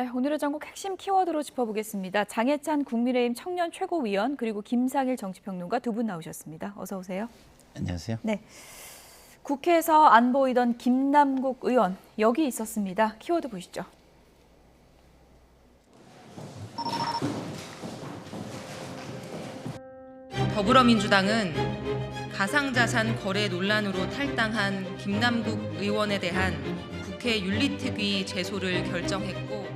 네, 오늘의 전국 핵심 키워드로 짚어보겠습니다. 장해찬 국민의힘 청년 최고위원 그리고 김상일 정치평론가 두 분 나오셨습니다. 어서 오세요. 안녕하세요. 네, 국회에서 안 보이던 김남국 의원 여기 있었습니다. 키워드 보시죠. 더불어민주당은 가상자산 거래 논란으로 탈당한 김남국 의원에 대한 국회 윤리특위 제소를 결정했고,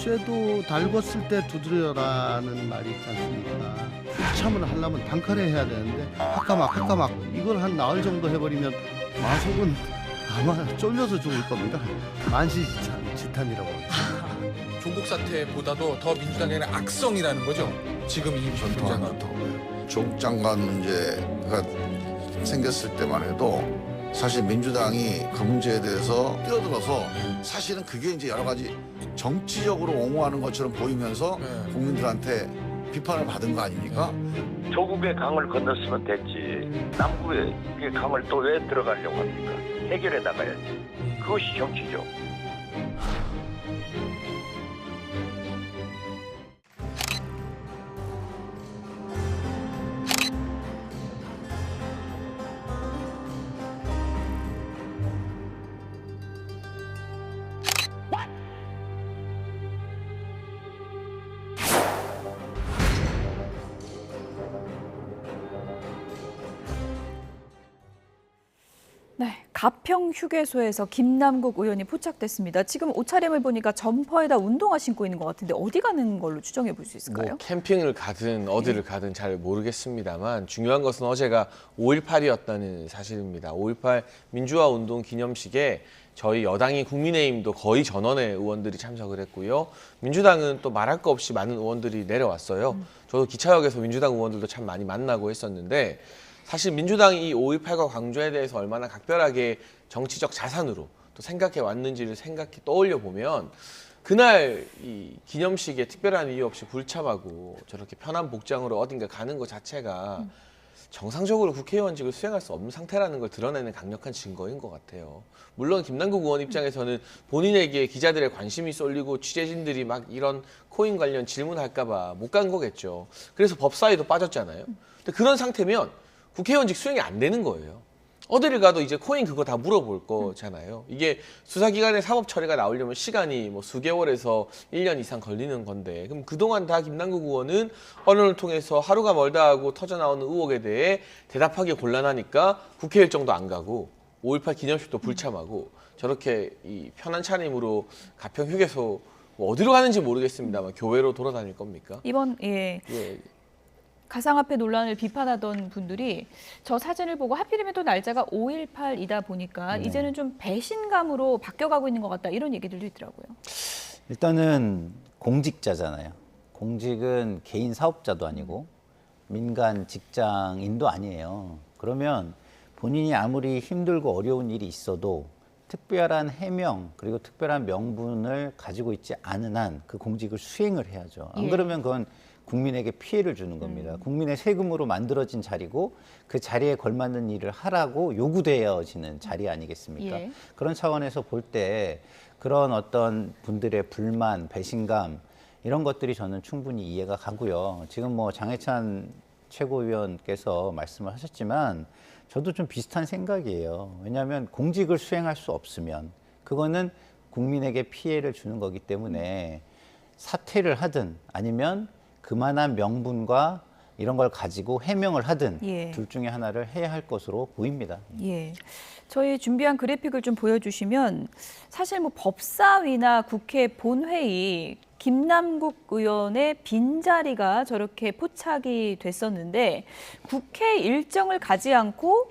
쇠도 달궜을 때 두드려라는 말이 있지 않습니까? 참을 하려면 단칼에 해야 되는데 화까막 이걸 한 나흘 정도 해버리면 마속은 아마 쫄려서 죽을 겁니다. 만시지탄이라고 합니다. 조국 사태보다도 더 민주당에는 악성이라는 거죠. 지금 이 전투장은. 조국 장관 문제가 생겼을 때만 해도 사실 민주당이 그 문제에 대해서 뛰어들어서 사실은 그게 이제 여러 가지 정치적으로 옹호하는 것처럼 보이면서 국민들한테 비판을 받은 거 아닙니까? 조국의 강을 건넜으면 됐지. 남국의 강을 또 왜 들어가려고 합니까? 해결해 나가야지. 그것이 정치죠. 네, 가평 휴게소에서 김남국 의원이 포착됐습니다. 지금 옷차림을 보니까 점퍼에다 운동화 신고 있는 것 같은데 어디 가는 걸로 추정해 볼 수 있을까요? 뭐 캠핑을 가든 어디를 가든 잘 모르겠습니다만 중요한 것은 어제가 5.18이었다는 사실입니다. 5.18 민주화 운동 기념식에 저희 여당이 국민의힘도 거의 전원의 의원들이 참석을 했고요. 민주당은 또 말할 거 없이 많은 의원들이 내려왔어요. 저도 기차역에서 민주당 의원들도 참 많이 만나고 했었는데 사실 민주당이 이 5.18과 광주에 대해서 얼마나 각별하게 정치적 자산으로 또 생각해 왔는지를 떠올려 보면 그날 이 기념식에 특별한 이유 없이 불참하고 저렇게 편한 복장으로 어딘가 가는 것 자체가 정상적으로 국회의원직을 수행할 수 없는 상태라는 걸 드러내는 강력한 증거인 것 같아요. 물론 김남국 의원 입장에서는 본인에게 기자들의 관심이 쏠리고 취재진들이 막 이런 코인 관련 질문할까 봐 못 간 거겠죠. 그래서 법사위도 빠졌잖아요. 근데 그런 상태면 국회의원직 수행이 안 되는 거예요. 어디를 가도 이제 코인 그거 다 물어볼 거잖아요. 이게 수사기관의 사법 처리가 나오려면 시간이 뭐 수개월에서 1년 이상 걸리는 건데 그럼 그동안 다 김남국 의원은 언론을 통해서 하루가 멀다 하고 터져나오는 의혹에 대해 대답하기 곤란하니까 국회 일정도 안 가고 5.18 기념식도 불참하고 저렇게 이 편한 차림으로 가평 휴게소 뭐 어디로 가는지 모르겠습니다만 교외로 돌아다닐 겁니까? 이번 예. 가상화폐 논란을 비판하던 분들이 저 사진을 보고 하필이면 또 날짜가 5.18이다 보니까 이제는 좀 배신감으로 바뀌어가고 있는 것 같다 이런 얘기들도 있더라고요. 일단은 공직자잖아요. 공직은 개인 사업자도 아니고 민간 직장인도 아니에요. 그러면 본인이 아무리 힘들고 어려운 일이 있어도 특별한 해명 그리고 특별한 명분을 가지고 있지 않은 한 그 공직을 수행을 해야죠. 안 그러면 그건 국민에게 피해를 주는 겁니다. 국민의 세금으로 만들어진 자리고 그 자리에 걸맞는 일을 하라고 요구되어지는 자리 아니겠습니까? 예. 그런 차원에서 볼 때 그런 어떤 분들의 불만, 배신감 이런 것들이 저는 충분히 이해가 가고요. 지금 뭐 장해찬 최고위원께서 말씀을 하셨지만 저도 좀 비슷한 생각이에요. 왜냐하면 공직을 수행할 수 없으면 그거는 국민에게 피해를 주는 거기 때문에 사퇴를 하든 아니면 그만한 명분과 이런 걸 가지고 해명을 하든 둘 중에 하나를 해야 할 것으로 보입니다. 예. 저희 준비한 그래픽을 좀 보여주시면 사실 뭐 법사위나 국회 본회의 김남국 의원의 빈자리가 저렇게 포착이 됐었는데 국회 일정을 가지 않고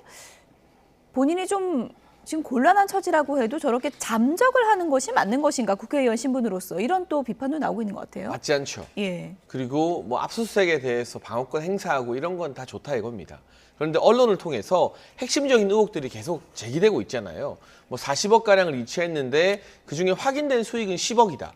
본인이 좀 지금 곤란한 처지라고 해도 저렇게 잠적을 하는 것이 맞는 것인가 국회의원 신분으로서 이런 또 비판도 나오고 있는 것 같아요. 맞지 않죠. 예. 그리고 뭐 압수수색에 대해서 방어권 행사하고 이런 건 다 좋다 이겁니다. 그런데 언론을 통해서 핵심적인 의혹들이 계속 제기되고 있잖아요. 뭐 40억 가량을 이체했는데 그중에 확인된 수익은 10억이다.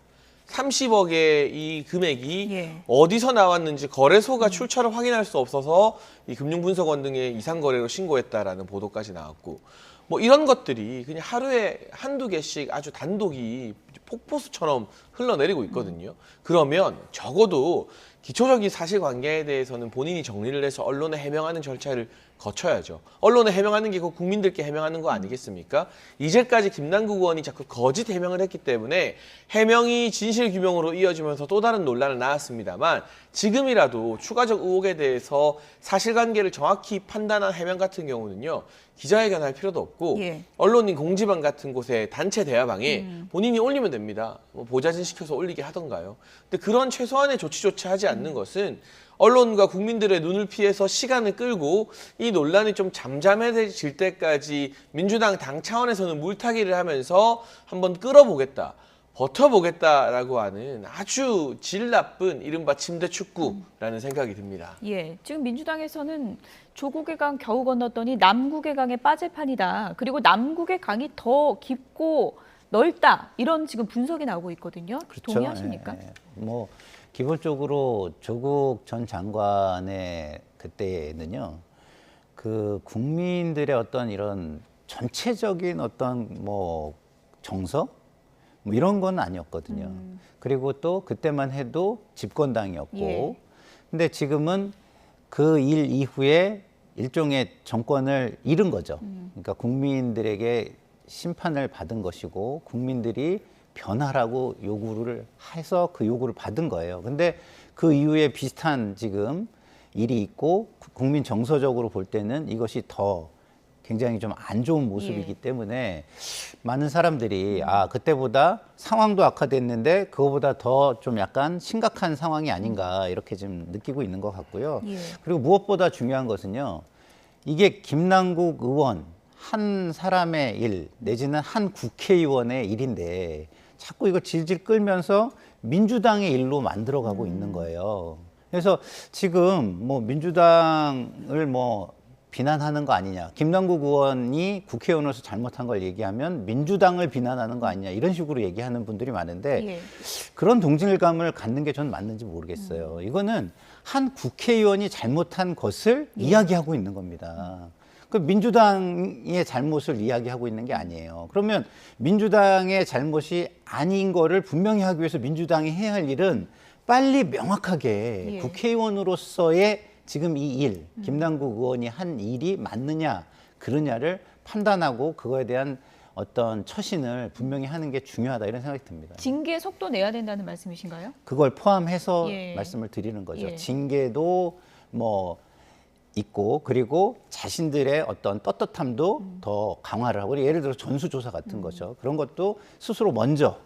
30억의 이 금액이 어디서 나왔는지 거래소가 출처를 확인할 수 없어서 이 금융분석원 등의 이상거래로 신고했다라는 보도까지 나왔고 뭐 이런 것들이 그냥 하루에 한두 개씩 아주 단독이 폭포수처럼 흘러내리고 있거든요. 그러면 적어도 기초적인 사실관계에 대해서는 본인이 정리를 해서 언론에 해명하는 절차를 거쳐야죠. 언론에 해명하는 게 그 국민들께 해명하는 거 아니겠습니까? 이제까지 김남국 의원이 자꾸 거짓 해명을 했기 때문에 해명이 진실 규명으로 이어지면서 또 다른 논란을 낳았습니다만 지금이라도 추가적 의혹에 대해서 사실관계를 정확히 판단한 해명 같은 경우는요. 기자회견 할 필요도 없고 예. 언론인 공지방 같은 곳에 단체 대화방에 본인이 올리면 됩니다. 뭐 보좌진 시켜서 올리게 하던가요. 근데 그런 최소한의 조치조차 하지 않는 것은 언론과 국민들의 눈을 피해서 시간을 끌고 이 논란이 좀 잠잠해질 때까지 민주당 당 차원에서는 물타기를 하면서 한번 끌어보겠다, 버텨보겠다라고 하는 아주 질 나쁜 이른바 침대 축구라는 생각이 듭니다. 예, 지금 민주당에서는 조국의 강 겨우 건넜더니 남국의 강에 빠질 판이다. 그리고 남국의 강이 더 깊고 넓다. 이런 지금 분석이 나오고 있거든요. 동의하십니까? 예, 예. 뭐 기본적으로 조국 전 장관의 그때는요, 그 국민들의 어떤 이런 전체적인 어떤 뭐 정서 뭐 이런 건 아니었거든요. 그리고 또 그때만 해도 집권당이었고, 예. 근데 지금은 그 일 이후에 일종의 정권을 잃은 거죠. 그러니까 국민들에게 심판을 받은 것이고 국민들이 변화라고 요구를 해서 그 요구를 받은 거예요. 근데 그 이후에 비슷한 지금 일이 있고 국민 정서적으로 볼 때는 이것이 더 굉장히 좀 안 좋은 모습이기 때문에 많은 사람들이 아 그때보다 상황도 악화됐는데 그거보다 더 좀 약간 심각한 상황이 아닌가 이렇게 좀 느끼고 있는 것 같고요. 예. 그리고 무엇보다 중요한 것은요. 이게 김남국 의원 한 사람의 일 내지는 한 국회의원의 일인데 자꾸 이걸 질질 끌면서 민주당의 일로 만들어가고 있는 거예요. 그래서 지금 뭐 민주당을 뭐 비난하는 거 아니냐. 김남국 의원이 국회의원으로서 잘못한 걸 얘기하면 민주당을 비난하는 거 아니냐. 이런 식으로 얘기하는 분들이 많은데 예. 그런 동질감을 갖는 게 전 맞는지 모르겠어요. 이거는 한 국회의원이 잘못한 것을 이야기하고 있는 겁니다. 그 민주당의 잘못을 이야기하고 있는 게 아니에요. 그러면 민주당의 잘못이 아닌 거를 분명히 하기 위해서 민주당이 해야 할 일은 빨리 명확하게 예. 국회의원으로서의 지금 이 일, 김남국 의원이 한 일이 맞느냐, 그러냐를 판단하고 그거에 대한 어떤 처신을 분명히 하는 게 중요하다 이런 생각이 듭니다. 징계 속도 내야 된다는 말씀이신가요? 그걸 포함해서 예. 말씀을 드리는 거죠. 예. 징계도 뭐 있고 그리고 자신들의 어떤 떳떳함도 더 강화를 하고 예를 들어 전수조사 같은 거죠. 그런 것도 스스로 먼저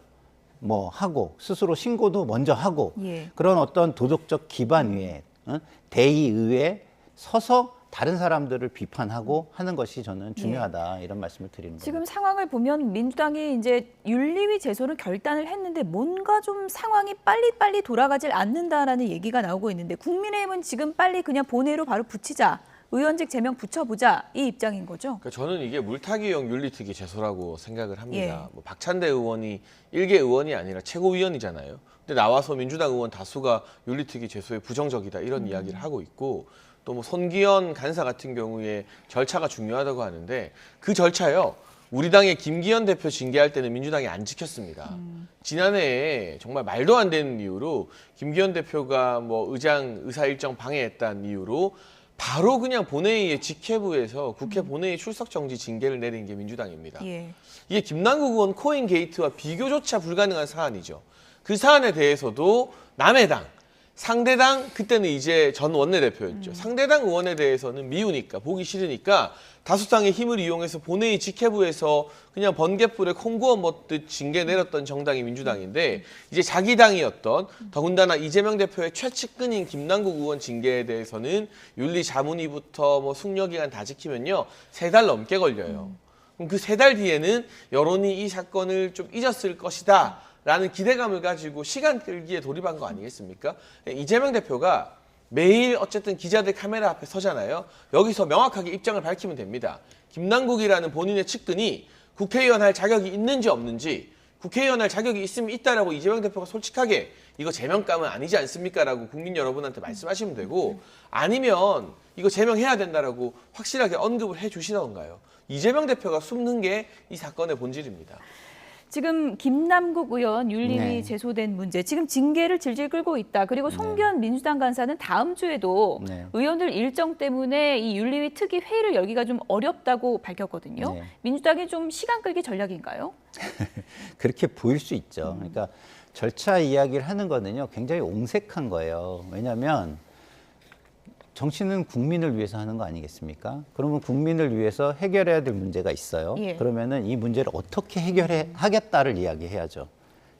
뭐 하고 스스로 신고도 먼저 하고 예. 그런 어떤 도덕적 기반 위에 대의의에 서서 다른 사람들을 비판하고 하는 것이 저는 중요하다 이런 말씀을 드리는 겁니다. 지금 상황을 보면 민주당이 이제 윤리위 제소를 결단을 했는데 뭔가 좀 상황이 빨리빨리 돌아가질 않는다라는 얘기가 나오고 있는데 국민의힘은 지금 빨리 그냥 본회의로 바로 붙이자. 의원직 제명 붙여보자 이 입장인 거죠. 그러니까 저는 이게 물타기형 윤리특위 제소라고 생각을 합니다. 예. 뭐 박찬대 의원이 일개 의원이 아니라 최고위원이잖아요. 근데 나와서 민주당 의원 다수가 윤리특위 제소에 부정적이다 이런 이야기를 하고 있고 또 뭐 손기현 간사 같은 경우에 절차가 중요하다고 하는데 그 절차요. 우리 당의 김기현 대표 징계할 때는 민주당이 안 지켰습니다. 지난해에 정말 말도 안 되는 이유로 김기현 대표가 뭐 의사 일정 방해했다는 이유로 바로 그냥 본회의의 직회부에서 국회 본회의 출석 정지 징계를 내린 게 민주당입니다. 예. 이게 김남국 의원 코인 게이트와 비교조차 불가능한 사안이죠. 그 사안에 대해서도 남의 당, 상대당 그때는 이제 전 원내대표였죠. 상대당 의원에 대해서는 미우니까 보기 싫으니까 다수당의 힘을 이용해서 본회의 직회부에서 그냥 번갯불에 콩구워 먹듯 징계 내렸던 정당이 민주당인데 이제 자기 당이었던 더군다나 이재명 대표의 최측근인 김남국 의원 징계에 대해서는 윤리자문위부터 뭐 숙려기간 다 지키면요 3달 넘게 걸려요. 그럼 그 3달 뒤에는 여론이 이 사건을 좀 잊었을 것이다. 라는 기대감을 가지고 시간 끌기에 돌입한 거 아니겠습니까? 이재명 대표가 매일 어쨌든 기자들 카메라 앞에 서잖아요. 여기서 명확하게 입장을 밝히면 됩니다. 김남국이라는 본인의 측근이 국회의원 할 자격이 있는지 없는지 국회의원 할 자격이 있으면 있다라고 이재명 대표가 솔직하게 이거 제명감은 아니지 않습니까? 라고 국민 여러분한테 말씀하시면 되고 아니면 이거 제명해야 된다라고 확실하게 언급을 해 주시던가요. 이재명 대표가 숨는 게 이 사건의 본질입니다. 지금 김남국 의원 윤리위 네. 제소된 문제, 지금 징계를 질질 끌고 있다. 그리고 송기현 민주당 간사는 다음 주에도 네. 의원들 일정 때문에 이 윤리위 특위 회의를 열기가 좀 어렵다고 밝혔거든요. 네. 민주당이 좀 시간 끌기 전략인가요? 그렇게 보일 수 있죠. 그러니까 절차 이야기를 하는 거는요, 굉장히 옹색한 거예요. 왜냐하면 정치는 국민을 위해서 하는 거 아니겠습니까? 그러면 국민을 위해서 해결해야 될 문제가 있어요. 예. 그러면은 이 문제를 어떻게 해결해 하겠다를 이야기해야죠.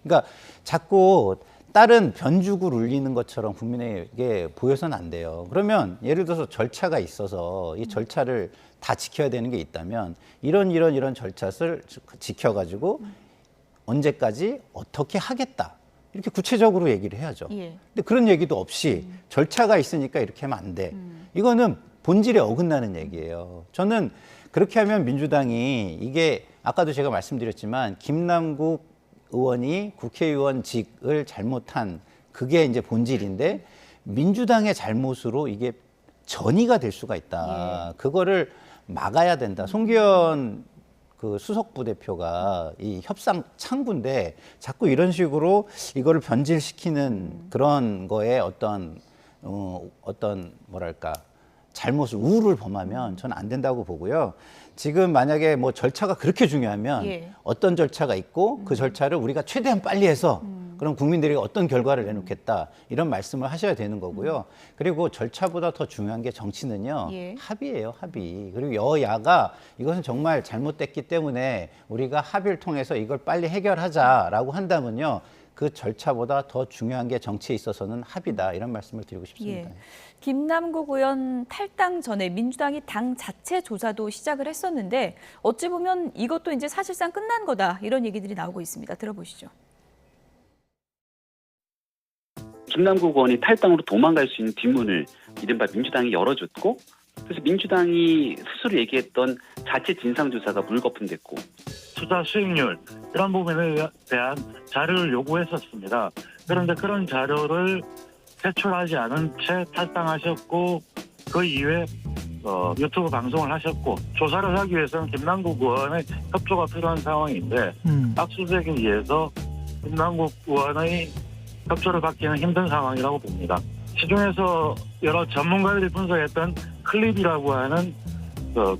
그러니까 자꾸 다른 변죽을 울리는 것처럼 국민에게 보여서는 안 돼요. 그러면 예를 들어서 절차가 있어서 이 절차를 다 지켜야 되는 게 있다면 이런 절차를 지켜가지고 언제까지 어떻게 하겠다. 이렇게 구체적으로 얘기를 해야죠. 예. 근데 그런 얘기도 없이 절차가 있으니까 이렇게 하면 안 돼. 이거는 본질에 어긋나는 얘기예요. 저는 그렇게 하면 민주당이 이게 아까도 제가 말씀드렸지만 김남국 의원이 국회의원직을 잘못한 그게 이제 본질인데 민주당의 잘못으로 이게 전이가 될 수가 있다. 그거를 막아야 된다. 송기현 그 수석부 대표가 이 협상 창구인데 자꾸 이런 식으로 이거를 변질시키는 그런 거에 어떤 뭐랄까 잘못을 우를 범하면 저는 안 된다고 보고요. 지금 만약에 뭐 절차가 그렇게 중요하면 예. 어떤 절차가 있고 그 절차를 우리가 최대한 빨리 해서 그럼 국민들이 어떤 결과를 내놓겠다 이런 말씀을 하셔야 되는 거고요. 그리고 절차보다 더 중요한 게 정치는요. 예. 합의예요, 합의. 그리고 여야가 이것은 정말 잘못됐기 때문에 우리가 합의를 통해서 이걸 빨리 해결하자라고 한다면요. 그 절차보다 더 중요한 게 정치에 있어서는 합의다. 이런 말씀을 드리고 싶습니다. 예. 김남국 의원 탈당 전에 민주당이 당 자체 조사도 시작을 했었는데 어찌 보면 이것도 이제 사실상 끝난 거다. 이런 얘기들이 나오고 있습니다. 들어보시죠. 김남국 의원이 탈당으로 도망갈 수 있는 뒷문을 이른바 민주당이 열어줬고, 그래서 민주당이 스스로 얘기했던 자체 진상조사가 물거품됐고, 투자 수익률 이런 부분에 대한 자료를 요구했었습니다. 그런데 그런 자료를 제출하지 않은 채 탈당하셨고, 그 이후에 유튜브 방송을 하셨고, 조사를 하기 위해서는 김남국 의원의 협조가 필요한 상황인데 압수수색에 의해서 김남국 의원의 협조를 받기는 힘든 상황이라고 봅니다. 시중에서 여러 전문가들이 분석했던 클립이라고 하는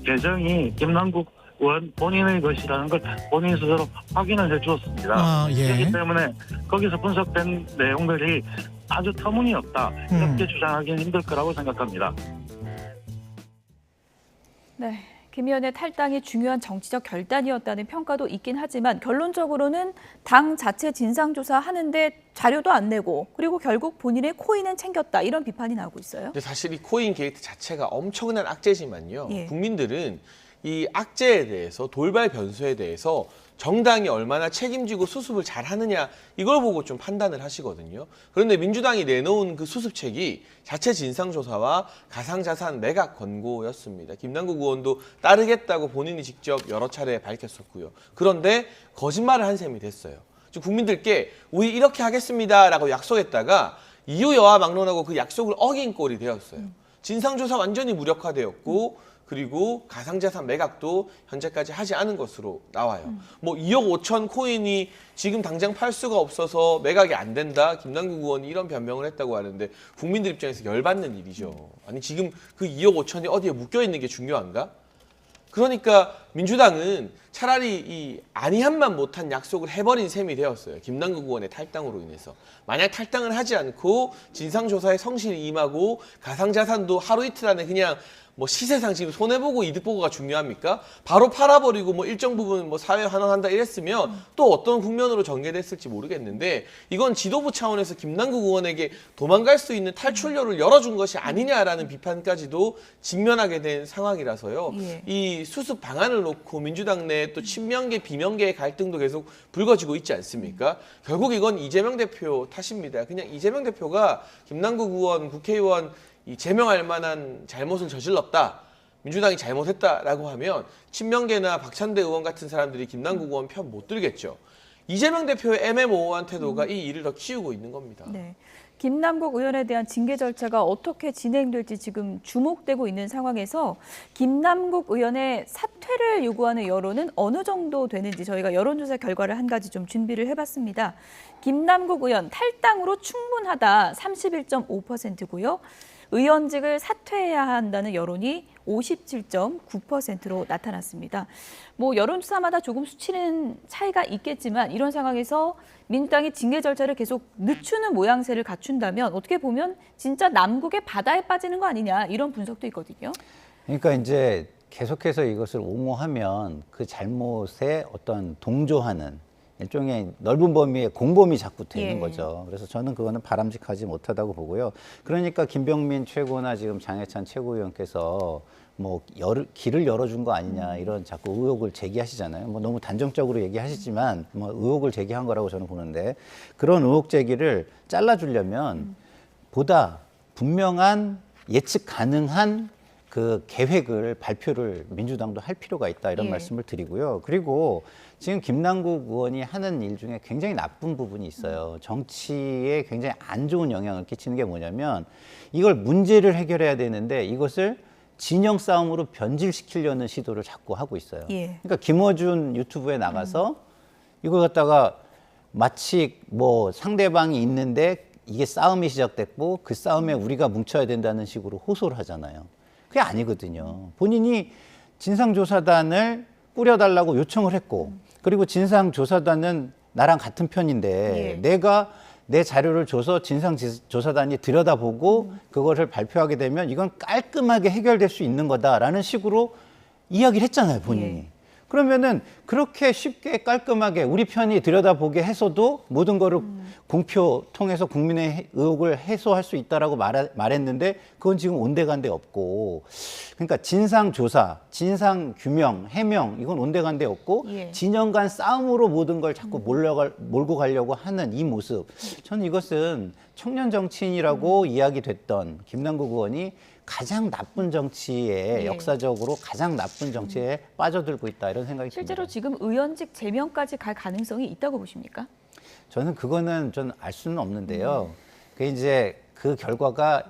계정이 김남국 의원 본인의 것이라는 걸 본인 스스로 확인을 해주었습니다. 그렇기 때문에 거기서 분석된 내용들이 아주 터무니없다, 이렇게 주장하기는 힘들 거라고 생각합니다. 네. 김 의원의 탈당이 중요한 정치적 결단이었다는 평가도 있긴 하지만 결론적으로는 당 자체 진상조사 하는데 자료도 안 내고 그리고 결국 본인의 코인은 챙겼다. 이런 비판이 나오고 있어요. 근데 사실 이 코인 게이트 자체가 엄청난 악재지만요. 예. 국민들은 이 악재에 대해서, 돌발 변수에 대해서 정당이 얼마나 책임지고 수습을 잘 하느냐, 이걸 보고 좀 판단을 하시거든요. 그런데 민주당이 내놓은 그 수습책이 자체 진상조사와 가상자산 매각 권고였습니다. 김남국 의원도 따르겠다고 본인이 직접 여러 차례 밝혔었고요. 그런데 거짓말을 한 셈이 됐어요. 즉 국민들께 우리 이렇게 하겠습니다라고 약속했다가 이유 여하 막론하고 그 약속을 어긴 꼴이 되었어요. 진상조사 완전히 무력화되었고, 그리고 가상자산 매각도 현재까지 하지 않은 것으로 나와요. 뭐 2억 5천 코인이 지금 당장 팔 수가 없어서 매각이 안 된다. 김남국 의원이 이런 변명을 했다고 하는데 국민들 입장에서 열받는 일이죠. 아니 지금 그 2억 5천이 어디에 묶여 있는 게 중요한가? 그러니까 민주당은 차라리 이 아니함만 못한 약속을 해버린 셈이 되었어요. 김남국 의원의 탈당으로 인해서. 만약 탈당을 하지 않고 진상조사에 성실히 임하고 가상자산도 하루 이틀 안에 그냥 뭐 시세상 지금 손해보고 이득보고가 중요합니까? 바로 팔아버리고 뭐 일정 부분 뭐 사회 환원한다 이랬으면 또 어떤 국면으로 전개됐을지 모르겠는데, 이건 지도부 차원에서 김남국 의원에게 도망갈 수 있는 탈출로를 열어준 것이 아니냐라는 비판까지도 직면하게 된 상황이라서요. 예. 이 수습 방안을 놓고 민주당 내 또 친명계 비명계의 갈등도 계속 불거지고 있지 않습니까? 결국 이건 이재명 대표 탓입니다. 그냥 이재명 대표가 김남국 의원, 국회의원 이 제명할 만한 잘못을 저질렀다, 민주당이 잘못했다라고 하면 친명계나 박찬대 의원 같은 사람들이 김남국 의원 편 못 들겠죠. 이재명 대표의 애매모호한 태도가 이 일을 더 키우고 있는 겁니다. 네. 김남국 의원에 대한 징계 절차가 어떻게 진행될지 지금 주목되고 있는 상황에서 김남국 의원의 사퇴를 요구하는 여론은 어느 정도 되는지 저희가 여론조사 결과를 한 가지 좀 준비를 해봤습니다. 김남국 의원 탈당으로 충분하다 31.5%고요. 의원직을 사퇴해야 한다는 여론이 57.9%로 나타났습니다. 뭐 여론조사마다 조금 수치는 차이가 있겠지만 이런 상황에서 민주당이 징계 절차를 계속 늦추는 모양새를 갖춘다면 어떻게 보면 진짜 남국의 바다에 빠지는 거 아니냐 이런 분석도 있거든요. 그러니까 이제 계속해서 이것을 옹호하면 그 잘못에 어떤 동조하는 일종의 넓은 범위의 공범이 자꾸 되는 거죠. 그래서 저는 그거는 바람직하지 못하다고 보고요. 그러니까 김병민 최고나 지금 장해찬 최고위원께서 뭐 길을 열어준 거 아니냐 이런 자꾸 의혹을 제기하시잖아요. 뭐 너무 단정적으로 얘기하시지만 뭐 의혹을 제기한 거라고 저는 보는데 그런 의혹 제기를 잘라주려면 보다 분명한 예측 가능한 그 계획을 발표를 민주당도 할 필요가 있다 이런 말씀을 드리고요. 그리고 지금 김남국 의원이 하는 일 중에 굉장히 나쁜 부분이 있어요. 정치에 굉장히 안 좋은 영향을 끼치는 게 뭐냐면 이걸 문제를 해결해야 되는데 이것을 진영 싸움으로 변질시키려는 시도를 자꾸 하고 있어요. 그러니까 김어준 유튜브에 나가서 이걸 갖다가 마치 뭐 상대방이 있는데 이게 싸움이 시작됐고 그 싸움에 우리가 뭉쳐야 된다는 식으로 호소를 하잖아요. 그게 아니거든요. 본인이 진상조사단을 꾸려달라고 요청을 했고 그리고 진상조사단은 나랑 같은 편인데 내가 내 자료를 줘서 진상조사단이 들여다보고 그것을 발표하게 되면 이건 깔끔하게 해결될 수 있는 거다라는 식으로 이야기를 했잖아요, 본인이. 그러면은 그렇게 쉽게 깔끔하게 우리 편이 들여다보게 해서도 모든 거를 공표 통해서 국민의 의혹을 해소할 수 있다라고 말했는데 그건 지금 온데간데 없고 그러니까 진상조사, 진상규명, 해명 이건 온데간데 없고 진영 간 싸움으로 모든 걸 자꾸 몰고 가려고 하는 이 모습 저는 이것은 청년 정치인이라고 이야기됐던 김남국 의원이 가장 나쁜 정치에 역사적으로 가장 나쁜 정치에 빠져들고 있다 이런 생각이 실제로 듭니다. 지금 의원직 제명까지 갈 가능성이 있다고 보십니까? 저는 그거는 좀 알 수는 없는데요. 그 이제 그 결과가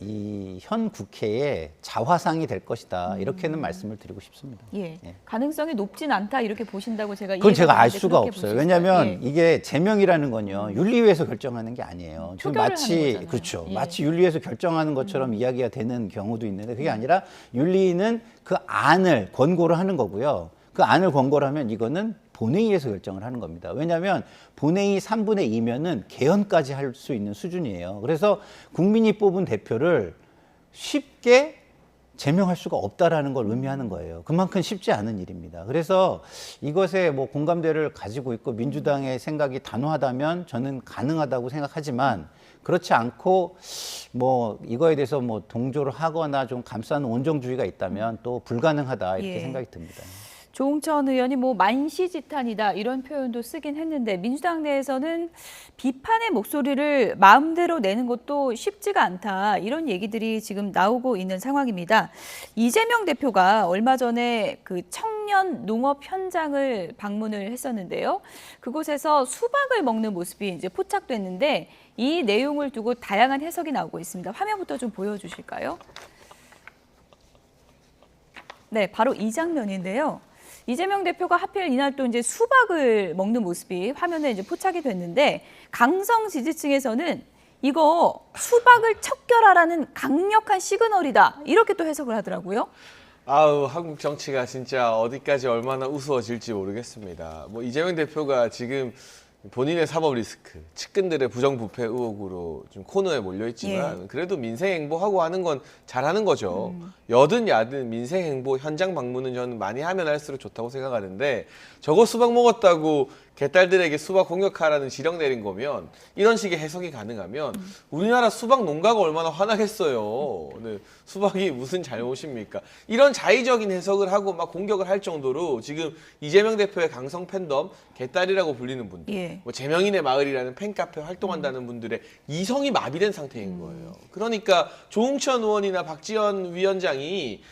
이 현 국회의 자화상이 될 것이다 이렇게는 말씀을 드리고 싶습니다. 가능성이 높진 않다 이렇게 보신다고 제가 그건 제가 알 이해가 수가 되는데 없어요. 그렇게 왜냐하면 보실까요? 이게 제명이라는 건요 윤리위에서 결정하는 게 아니에요. 지금 표결을 마치 하는 거잖아요. 그렇죠. 마치 윤리위에서 결정하는 것처럼 이야기가 되는 경우도 있는데 그게 아니라 윤리위는 그 안을 권고를 하는 거고요. 그 안을 권고를 하면 이거는 본회의에서 결정을 하는 겁니다. 왜냐하면 본회의 3분의 2면은 개헌까지 할 수 있는 수준이에요. 그래서 국민이 뽑은 대표를 쉽게 제명할 수가 없다라는 걸 의미하는 거예요. 그만큼 쉽지 않은 일입니다. 그래서 이것에 뭐 공감대를 가지고 있고 민주당의 생각이 단호하다면 저는 가능하다고 생각하지만 그렇지 않고 뭐 이거에 대해서 뭐 동조를 하거나 좀 감싸는 온정주의가 있다면 또 불가능하다 이렇게 생각이 듭니다. 조응천 의원이 뭐 만시지탄이다 이런 표현도 쓰긴 했는데 민주당 내에서는 비판의 목소리를 마음대로 내는 것도 쉽지가 않다 이런 얘기들이 지금 나오고 있는 상황입니다. 이재명 대표가 얼마 전에 그 청년 농업 현장을 방문을 했었는데요. 그곳에서 수박을 먹는 모습이 이제 포착됐는데 이 내용을 두고 다양한 해석이 나오고 있습니다. 화면부터 좀 보여주실까요? 네, 바로 이 장면인데요. 이재명 대표가 하필 이날 또 이제 수박을 먹는 모습이 화면에 이제 포착이 됐는데 강성 지지층에서는 이거 수박을 척결하라는 강력한 시그널이다 이렇게 또 해석을 하더라고요. 아우 한국 정치가 진짜 어디까지 얼마나 우스워질지 모르겠습니다. 뭐 이재명 대표가 지금 본인의 사법 리스크, 측근들의 부정부패 의혹으로 좀 코너에 몰려 있지만 그래도 민생 행보하고 하는 건 잘하는 거죠. 여든 야든 민생 행보 현장 방문은 저는 많이 하면 할수록 좋다고 생각하는데 저거 수박 먹었다고 개딸들에게 수박 공격하라는 지령 내린 거면 이런 식의 해석이 가능하면 우리나라 수박 농가가 얼마나 화나겠어요. 네, 수박이 무슨 잘못입니까? 이런 자의적인 해석을 하고 막 공격을 할 정도로 지금 이재명 대표의 강성 팬덤, 개딸이라고 불리는 분들, 뭐 제명인의 마을이라는 팬카페 활동한다는 분들의 이성이 마비된 상태인 거예요. 그러니까 조응천 의원이나 박지원 위원장이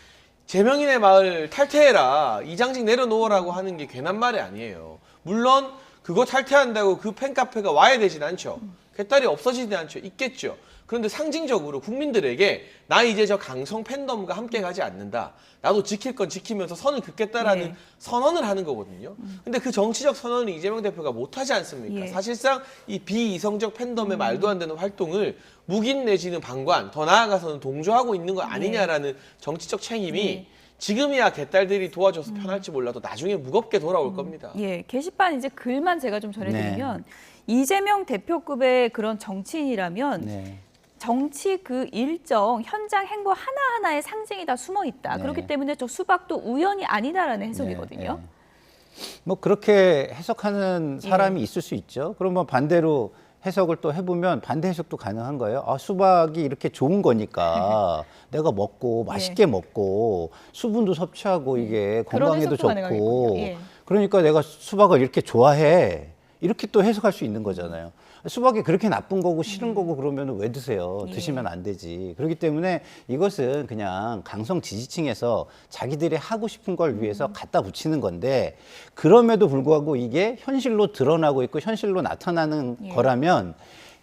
제명인의 마을 탈퇴해라, 이장직 내려놓으라고 하는 게 괜한 말이 아니에요. 물론 그거 탈퇴한다고 그 팬카페가 와야 되진 않죠. 개딸이 없어지진 않죠. 있겠죠. 그런데 상징적으로 국민들에게 나 이제 저 강성 팬덤과 함께 가지 않는다. 나도 지킬 건 지키면서 선을 긋겠다라는 네. 선언을 하는 거거든요. 근데 그 정치적 선언을 이재명 대표가 못하지 않습니까? 예. 사실상 이 비이성적 팬덤의 말도 안 되는 활동을 묵인 내지는 방관, 더 나아가서는 동조하고 있는 거 아니냐라는 정치적 책임이 예. 지금이야 개딸들이 도와줘서 편할지 몰라도 나중에 무겁게 돌아올 겁니다. 예, 게시판 이제 글만 제가 좀 전해드리면 이재명 대표급의 그런 정치인이라면 네. 정치 그 일정 현장 행보 하나하나의 상징이 다 숨어 있다. 네. 그렇기 때문에 저 수박도 우연이 아니다라는 해석이거든요. 네. 뭐 그렇게 해석하는 사람이 있을 수 있죠. 그러면 반대로 해석을 또 해보면 반대 해석도 가능한 거예요. 아, 수박이 이렇게 좋은 거니까 내가 먹고 맛있게 먹고 수분도 섭취하고 이게 그런 건강에도 해석도 가능하겠군요. 좋고 예. 그러니까 내가 수박을 이렇게 좋아해. 이렇게 또 해석할 수 있는 거잖아요. 수박이 그렇게 나쁜 거고 싫은 거고 그러면 왜 드세요? 예. 드시면 안 되지. 그렇기 때문에 이것은 그냥 강성 지지층에서 자기들이 하고 싶은 걸 위해서 갖다 붙이는 건데 그럼에도 불구하고 이게 현실로 드러나고 있고 현실로 나타나는 예. 거라면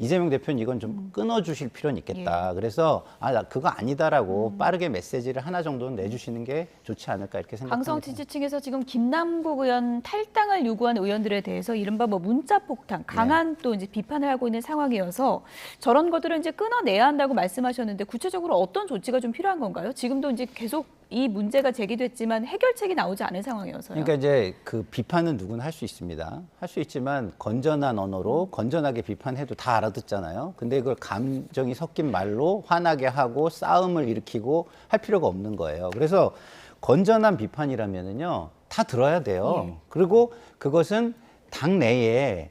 이재명 대표는 이건 좀 끊어주실 필요는 있겠다. 그래서 아, 나 그거 아니다라고 빠르게 메시지를 하나 정도는 내주시는 게 좋지 않을까 이렇게 생각합니다. 강성 지지층에서 지금 김남국 의원 탈당을 요구하는 의원들에 대해서 이른바 뭐 문자 폭탄, 강한 또 이제 비판을 하고 있는 상황이어서 저런 것들을 이제 끊어내야 한다고 말씀하셨는데 구체적으로 어떤 조치가 좀 필요한 건가요? 지금도 이제 계속 이 문제가 제기됐지만 해결책이 나오지 않은 상황이어서요. 그러니까 이제 그 비판은 누구나 할 수 있습니다. 할 수 있지만 건전한 언어로 건전하게 비판해도 다 알아듣잖아요. 근데 이걸 감정이 섞인 말로 화나게 하고 싸움을 일으키고 할 필요가 없는 거예요. 그래서 건전한 비판이라면은요 다 들어야 돼요. 그리고 그것은 당 내에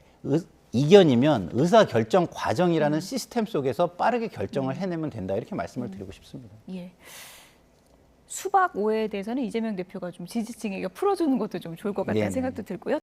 이견이면 의사결정 과정이라는 시스템 속에서 빠르게 결정을 해내면 된다. 이렇게 말씀을 드리고 싶습니다. 예. 수박 오해에 대해서는 이재명 대표가 좀 지지층에게 풀어주는 것도 좀 좋을 것 같다는 네네. 생각도 들고요.